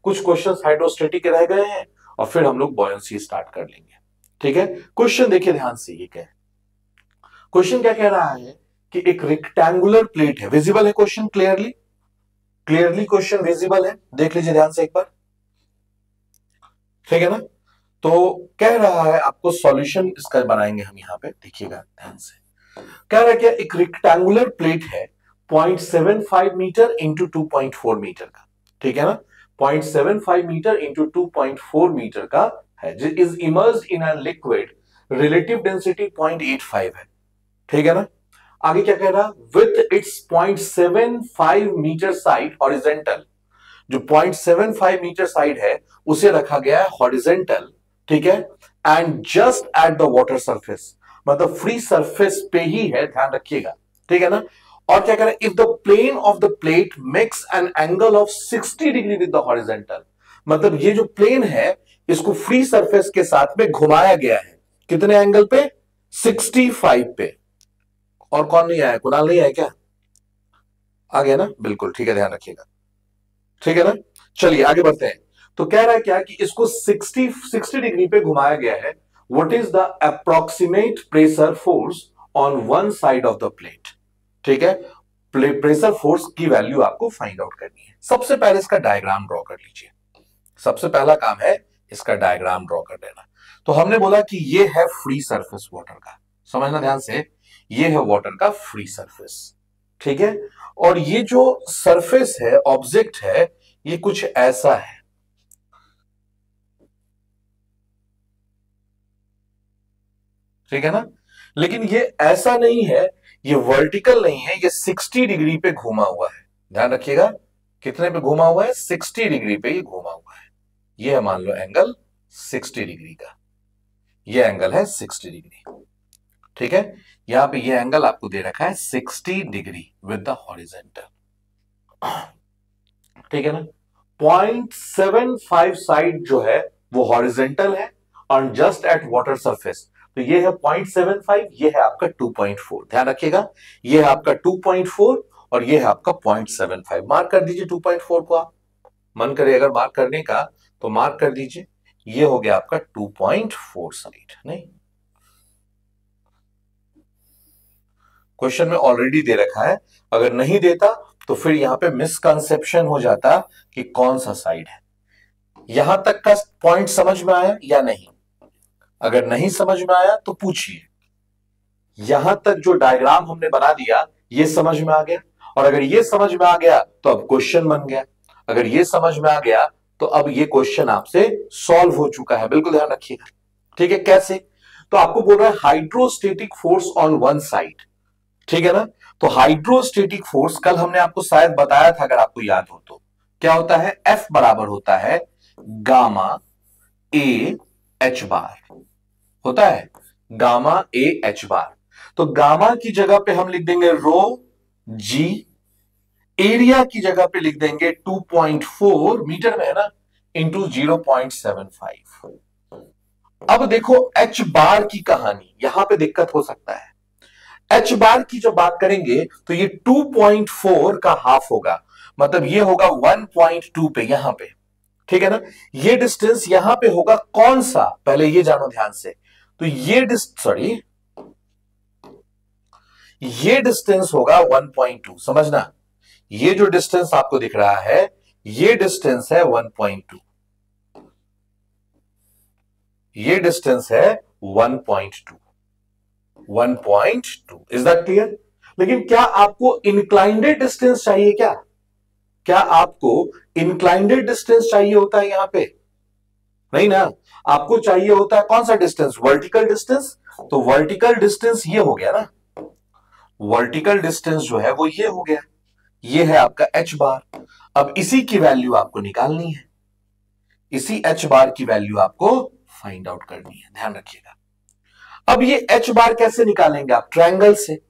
कुछ questions hydrostatic रह गए हैं और फिर हम लोग बॉयंसी स्टार्ट कर लेंगे। ठीक है, क्वेश्चन देखिए ध्यान से, ये क्या है, क्वेश्चन क्या कह रहा है कि एक रेक्टेंगुलर प्लेट है, विजिबल है क्वेश्चन, क्लियरली क्वेश्चन विजिबल है, देख लीजिए ध्यान से एक बार, ठीक है ना। तो कह रहा है आपको सॉल्यूशन इसका बनाएंगे हम, यहां पे देखिएगा ध्यान से, कह रहा है कि एक रेक्टेंगुलर प्लेट है 0.75 मीटर इंटू 2.4 मीटर का, ठीक है ना, 0.75 मीटर इंटू 2.4 मीटर का है, is immersed in a liquid, relative density 0.85 है, ठीक है ना। आगे क्या कह रहा, with its 0.75 metre side horizontal, जो 0.75 मीटर साइड है उसे रखा गया है हॉरिजेंटल, ठीक है, and just at the water surface, मतलब फ्री सरफेस पे ही है, ध्यान रखिएगा, ठीक है ना। और क्या करें, if the plane of the plate makes an angle of 60 degree with the horizontal, मतलब ये जो प्लेन है इसको फ्री सरफेस के साथ में घुमाया गया है, कितने एंगल पे, 65 पे। और कौन नहीं आया, कुणाल नहीं आया क्या, आ गया ना, बिल्कुल ठीक है, ध्यान रखिएगा, ठीक है ना। चलिए आगे बढ़ते हैं। तो कह रहा है क्या कि इसको 60 डिग्री पे घुमाया गया है, what is the approximate pressure force on one side of the plate, ठीक है, प्रेशर फोर्स की वैल्यू आपको फाइंड आउट करनी है। सबसे पहले इसका डायग्राम ड्रॉ कर लीजिए, सबसे पहला काम है इसका डायग्राम ड्रॉ कर देना। तो हमने बोला कि ये है फ्री सरफेस वाटर का, समझना ध्यान से, ये है वाटर का फ्री सरफेस, ठीक है, और ये जो सरफेस है, ऑब्जेक्ट है, ये कुछ ऐसा है, ठीक है ना, लेकिन ये ऐसा नहीं है, ये वर्टिकल नहीं है, ये 60 डिग्री पे घूमा हुआ है, ध्यान रखिएगा, कितने पे घूमा हुआ है, 60 डिग्री पे ये घूमा हुआ है, ये है मान लो एंगल 60 डिग्री का, ये एंगल है 60 डिग्री, ठीक है, यहां पे ये एंगल आपको दे रखा है 60 डिग्री विद द हॉरिजेंटल, ठीक है ना। 0.75 साइड जो है वो हॉरिजेंटल है और जस्ट एट वाटर सरफेस, तो ये है 0.75, ये है आपका 2.4, ध्यान रखिएगा, ये है आपका 2.4 और ये है आपका 0.75, मार्क कर दीजिए 2.4 को, आप मन करे अगर मार्क करने का तो मार्क कर दीजिए, ये हो गया आपका 2.4 साइड, नहीं, क्वेश्चन में ऑलरेडी दे रखा है, अगर नहीं देता तो फिर यहां पे मिसकंसेप्शन हो जाता कि कौन सा साइड है। यहां तक का पॉइंट समझ में आया या नहीं, अगर नहीं समझ में आया तो पूछिए, यहां तक जो डायग्राम हमने बना दिया ये समझ में आ गया, और अगर ये समझ में आ गया तो अब क्वेश्चन बन गया, अगर ये समझ में आ गया तो अब ये क्वेश्चन आपसे सॉल्व हो चुका है, बिल्कुल ध्यान रखिएगा, ठीक है। कैसे, तो आपको बोल रहा है hydrostatic force on one side, ठीक है ना, तो हाइड्रोस्टेटिक फोर्स कल हमने आपको शायद बताया था, अगर आपको याद हो तो, क्या होता है, F बराबर होता है गामा ए एच बार, होता है गामा ए एच बार, तो गामा की जगह पे हम लिख देंगे रो जी, एरिया की जगह पे लिख देंगे 2.4 मीटर में है ना, इंटू 0.75। अब देखो एच बार की कहानी, यहां पे दिक्कत हो सकता है, एच बार की जब बात करेंगे तो ये 2.4 का हाफ होगा, मतलब ये होगा 1.2 पे, यहां पे, ठीक है ना, ये डिस्टेंस यहां पे होगा कौन सा, पहले ये जानो ध्यान से, तो ये डिस्टेंस होगा 1.2, समझना, ये जो डिस्टेंस आपको दिख रहा है ये डिस्टेंस है 1.2, ये डिस्टेंस है 1.2, 1.2, इज दैट क्लियर। लेकिन क्या आपको इंक्लाइंडेड डिस्टेंस चाहिए, क्या आपको इंक्लाइंडेड डिस्टेंस चाहिए होता है यहां पे, नहीं ना, आपको चाहिए होता है कौन सा डिस्टेंस, वर्टिकल डिस्टेंस, तो वर्टिकल डिस्टेंस ये हो गया ना, वर्टिकल डिस्टेंस जो है वो ये हो गया, ये है आपका एच बार। अब इसी की वैल्यू आपको निकालनी है, इसी एच बार की वैल्यू आपको फाइंड आउट करनी है, ध्यान रखिएगा। अब ये एच बार कैसे निकालेंगे आप, ट्रायंगल से,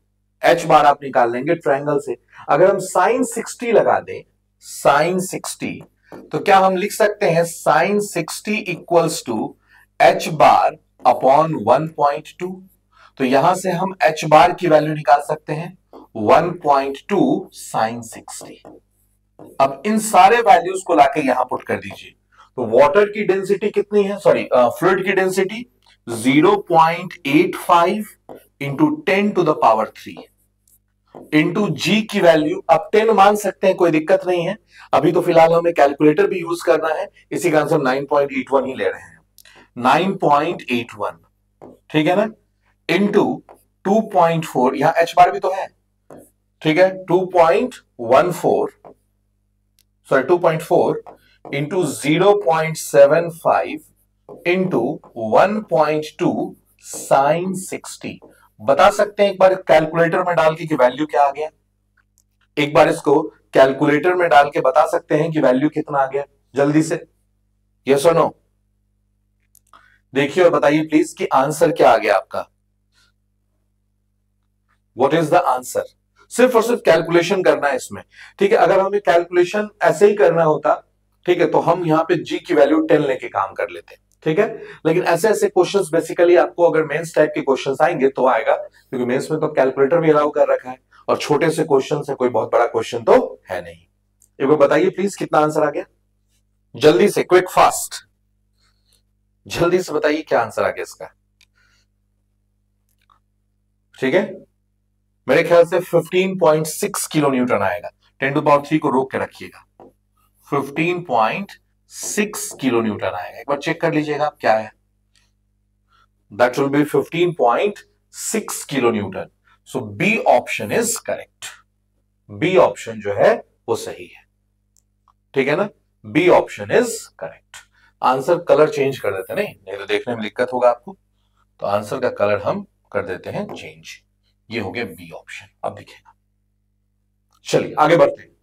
एच बार आप निकाल लेंगे ट्रायंगल से। अगर हम साइन 60 लगा दें, साइन 60, तो क्या हम लिख सकते हैं sine 60 equals to h bar upon 1.2, तो यहां से हम एच बार की वैल्यू निकाल सकते हैं 1.2 साइन 60, अब इन सारे वैल्यूज को लाके यहां पुट कर दीजिए। तो वाटर की डेंसिटी कितनी है, सॉरी फ्लूइड की डेंसिटी 0.85 इंटू 10⁻³ इंटू जी की वैल्यू अब 10 मान सकते हैं, कोई दिक्कत नहीं है। अभी तो फिलहाल हमें कैलकुलेटर भी यूज करना है, इसी का आंसर 9.81 ही ले रहे हैं, 9.81, ठीक है ना, इंटू 2.4, यहां एच बार भी तो है, ठीक है, 2.14 सॉरी 2.4 इंटू 0.75 इंटू 1.2 साइन 60। बता सकते हैं एक बार कैलकुलेटर में डाल के कि वैल्यू क्या आ गया? एक बार इसको कैलकुलेटर में डाल के बता सकते हैं कि वैल्यू कितना आ गया, जल्दी से, यस और नो? देखिए और बताइए प्लीज कि आंसर क्या आ गया आपका। What is the answer? सिर्फ और सिर्फ कैलकुलेशन करना है इसमें, ठीक है। अगर हमें कैलकुलेशन ऐसे ही करना होता, ठीक है, तो हम यहां पे जी की वैल्यू 10 लेके काम कर लेते, ठीक है। लेकिन ऐसे ऐसे क्वेश्चंस बेसिकली आपको अगर मेंस टाइप के क्वेश्चंस आएंगे तो आएगा, क्योंकि मेंस में तो कैलकुलेटर भी अलाउ कर रखा है और छोटे से क्वेश्चन है, कोई बहुत बड़ा क्वेश्चन तो है नहीं। एक बार बताइए प्लीज कितना आंसर आ गया, जल्दी से, क्विक फास्ट, जल्दी से बताइए क्या आंसर आ गया इसका, ठीक है। मेरे ख्याल से 15.6 किलो न्यूटन आएगा, 10⁻³ को रोक के रखिएगा, 15.6 किलो न्यूटन आएगा। एक बार चेक कर लीजिएगा क्या है, that will be 15.6 kilo newton. So B option is correct, B option जो है वो सही है, ठीक है ना, B option is correct. Answer colour change कर देते, नहीं तो देखने में दिक्कत होगा आपको, तो आंसर का कलर हम कर देते हैं चेंज, ये हो गया बी ऑप्शन, अब दिखेगा। चलिए आगे बढ़ते हैं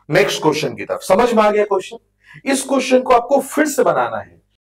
नेक्स्ट क्वेश्चन की तरफ। समझ में आ गया क्वेश्चन? इस क्वेश्चन को आपको फिर से बनाना है,